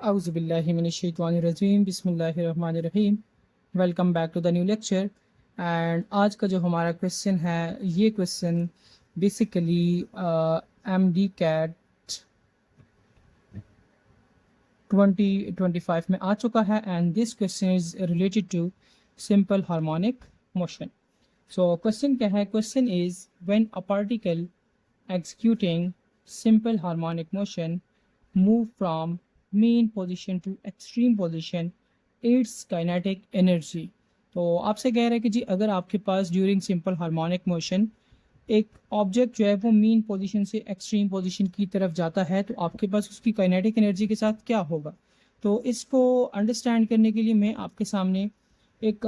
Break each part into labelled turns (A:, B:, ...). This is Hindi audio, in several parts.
A: औज़ुबिल्लाहिमिनश्शैतानिर्रजीम बिस्मिल्लाहिर्रहमानिर्रहीम। Welcome back to the new lecture. And आज का जो हमारा क्वेश्चन है, ये question basically M D CAT 2025 में आ चुका है and this question is related to simple harmonic motion. So question क्या है? Question is when a particle executing simple harmonic motion move from mean position to extreme position, its kinetic energy। तो आपसे कह रहे हैं कि जी अगर आपके पास ड्यूरिंग सिंपल हार्मोनिक मोशन एक ऑब्जेक्ट जो है वो मीन पोजीशन से एक्सट्रीम पोजीशन की तरफ जाता है तो आपके पास उसकी काइनेटिक एनर्जी के साथ क्या होगा। तो इसको अंडरस्टैंड करने के लिए मैं आपके सामने एक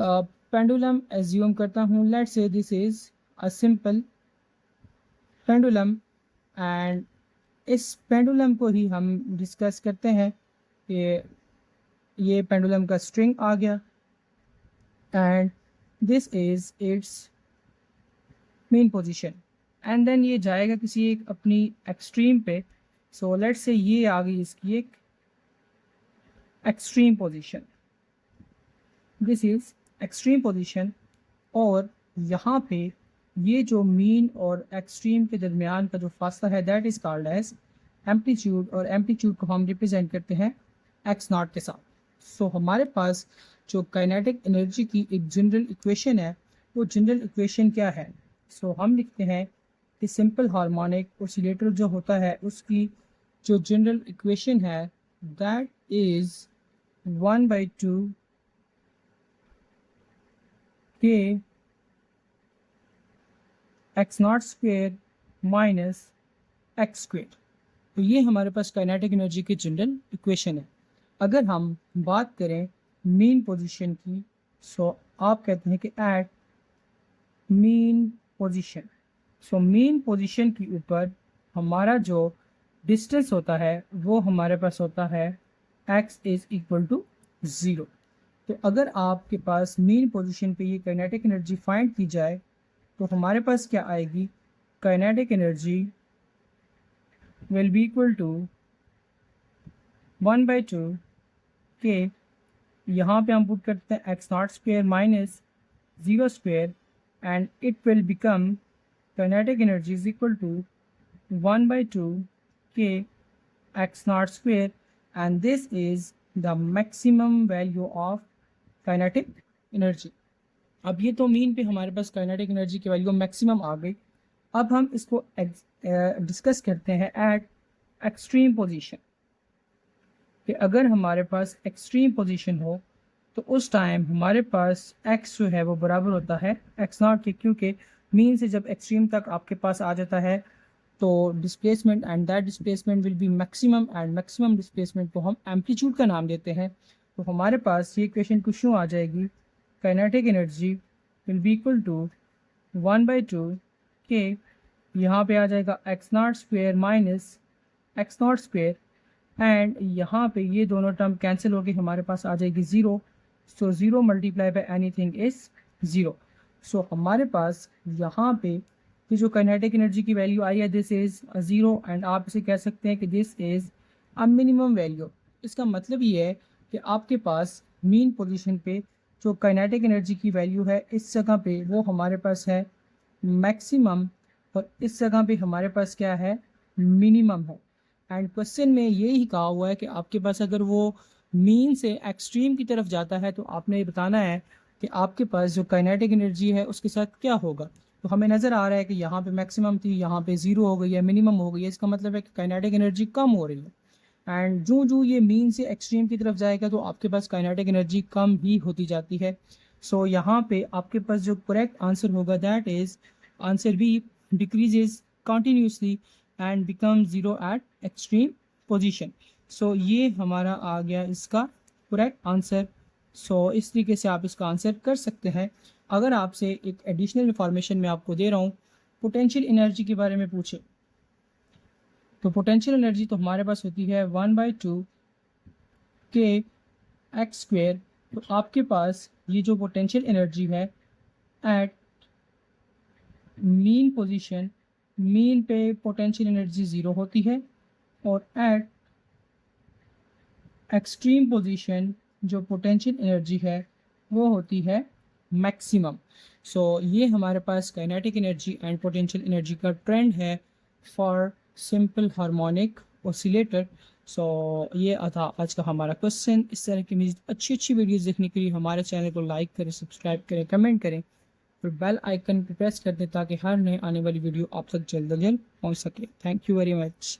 A: पेंडुलम एज्यूम करता हूँ। Let's say this is a simple pendulum and इस पेंडुलम को ही हम डिस्कस करते हैं। ये पेंडुलम का स्ट्रिंग आ गया and this is its mean position and then ये जाएगा किसी एक अपनी एक्सट्रीम पे। सो लेट्स से ये आ गई इसकी एक extreme position, this is extreme position. और यहाँ पे ये जो मीन और एक्सट्रीम के दरमियान का जो फासला है that is called as amplitude, और एम्पलीट्यूड को हम रिप्रेजेंट करते हैं एक्स नॉट के साथ। सो हमारे पास जो काइनेटिक एनर्जी की एक जनरल इक्वेशन है, वो जनरल इक्वेशन क्या है? सो हम लिखते हैं कि सिंपल हार्मोनिक ऑसिलेटर जो होता है उसकी जो जनरल इक्वेशन है that is 1/2 k x not square minus x square. तो ये हमारे पास काइनेटिक एनर्जी की जनरल इक्वेशन है। अगर हम बात करें मीन पोजीशन की, सो आप कहते हैं कि at mean position, so mean position के ऊपर हमारा जो डिस्टेंस होता है वो हमारे पास होता है x इज़ इक्वल टू 0। तो अगर आपके पास मीन पोजीशन पे ये काइनेटिक एनर्जी फाइंड की जाए तो हमारे पास क्या आएगी? Kinetic energy will be equal to 1/2 k, यहाँ पे हम पुट करते हैं x not square minus 0 square and it will become kinetic energy is equal to 1/2 k x not square and this is the maximum value of kinetic energy. अब ये तो मीन पे हमारे पास काइनेटिक एनर्जी की वैल्यू मैक्सिमम आ गई। अब हम इसको डिस्कस करते हैं एट एक्सट्रीम पोजीशन, कि अगर हमारे पास एक्सट्रीम पोजीशन हो तो उस टाइम हमारे पास x जो है वो बराबर होता है एक्स नॉट के, क्योंकि मीन से जब एक्सट्रीम तक आपके पास आ जाता है तो displacement and that displacement will be maximum, and maximum displacement को हम एम्पलीट्यूड का नाम देते हैं। तो हमारे पास ये इक्वेशन कुछ यूँ आ जाएगी, kinetic energy will be equal to 1/2 k, यहाँ पे आ जाएगा x not square minus x not square and यहाँ पे ये दोनों टर्म कैंसिल होकर हमारे पास आ जाएगी 0। सो 0 मल्टीप्लाई बाय एनीथिंग इज 0। सो हमारे पास यहाँ पे ये जो काइनेटिक एनर्जी की वैल्यू आई है दिस इज़ 0 एंड आप इसे कह सकते हैं कि this is a minimum value. इसका मतलब ये है कि आपके पास मीन पोजीशन पे जो काइनेटिक एनर्जी की वैल्यू है इस जगह पे वो हमारे पास है मैक्सिमम, और इस जगह पे हमारे पास क्या है? मिनिमम है। एंड क्वेश्चन में ये ही कहा हुआ है कि आपके पास अगर वो मीन से एक्सट्रीम की तरफ जाता है तो आपने ये बताना है कि आपके पास जो काइनेटिक एनर्जी है उसके साथ क्या होगा। तो हमें नज़र आ रहा है कि यहाँ पे मैक्सिमम थी, यहाँ पे 0 हो गई है, मिनिमम हो गई है। इसका मतलब है कि काइनेटिक एनर्जी कम हो रही है एंड जो ये मीन से एक्सट्रीम की तरफ जाएगा तो आपके पास काइनेटिक एनर्जी कम ही होती जाती है। सो यहाँ पे आपके पास जो करेक्ट आंसर होगा that is answer B, decreases continuously and become 0 at extreme position. So ये हमारा आ गया इसका करेक्ट आंसर। सो इस तरीके से आप इसका आंसर कर सकते हैं। अगर आपसे एक एडिशनल इंफॉर्मेशन मैं आपको दे रहा हूँ, पोटेंशियल एनर्जी के बारे में पूछे तो पोटेंशियल एनर्जी तो हमारे पास होती है 1/2 के एक्स स्क्वेयर। तो आपके पास ये जो पोटेंशियल एनर्जी है एट मीन पोजीशन, मीन पे पोटेंशियल एनर्जी 0 होती है और एट एक्सट्रीम पोजीशन जो पोटेंशियल एनर्जी है वो होती है मैक्सिमम। सो ये हमारे पास kinetic energy and potential energy का ट्रेंड है for simple harmonic oscillator. So ये था आज का हमारा क्वेश्चन। इस तरह की अच्छी अच्छी वीडियोस देखने के लिए हमारे चैनल को लाइक करें, सब्सक्राइब करें, कमेंट करें, फिर बेल आइकन पर प्रेस कर दें ताकि हर नए आने वाली वीडियो आप तक जल्द अज जल्द पहुँच सके। Thank you very much.